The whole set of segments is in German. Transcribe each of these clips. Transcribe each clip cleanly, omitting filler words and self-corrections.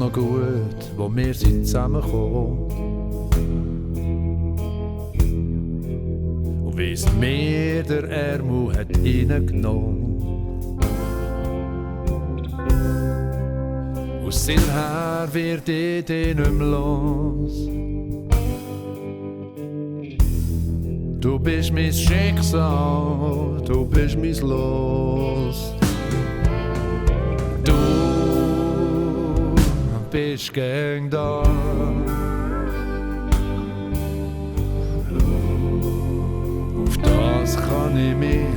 noch gut, wo wir sind zusammengekommen. Und wie's mir der Ärmel hat reingenommen. Und seither wird ich dich nicht mehr los. Du bist mein Schicksal, du bist mein Los. Du bist gern da. Auf das kann ich mich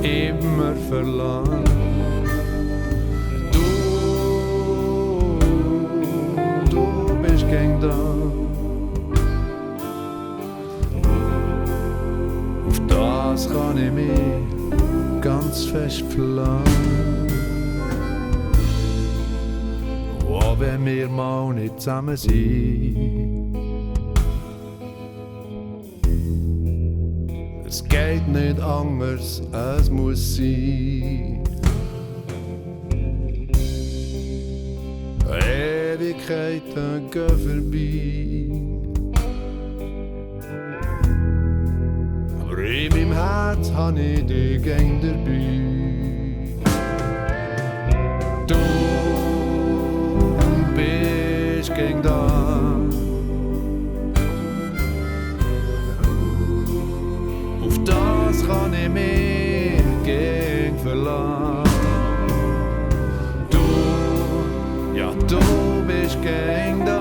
immer verlassen. Du bist gern da. Auf das kann ich mich ganz fest verlassen. Auch wenn wir mal nicht zusammen sind. Es geht nicht anders, es muss sein. Ewigkeiten gehen vorbei. Aber in meinem Herz habe ich dich gern dabei. Du bist gern da. Auf das kann ich mich gern verlassen. Du bist gern da.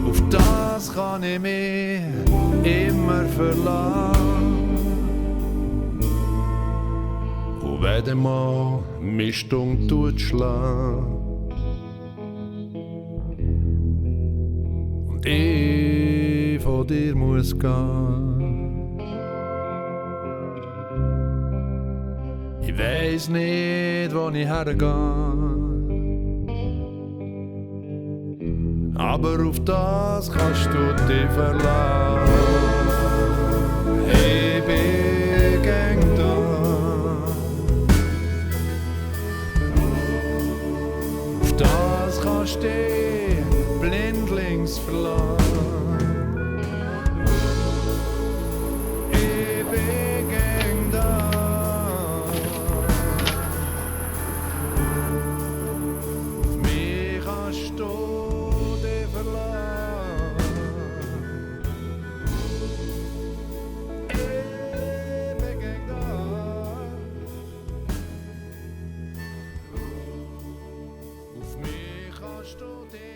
Auf das kann ich mich immer verlassen. Und wenn mal meine Stunde tut schlagen und ich von dir muss gehen, ich weiss nicht, wo ich hergehe, aber auf das kannst du dich verlassen. Ich bin gern da. Auf das kannst du dich blindlings verlassen. Ich bin gern da. Auf mich kannst du dich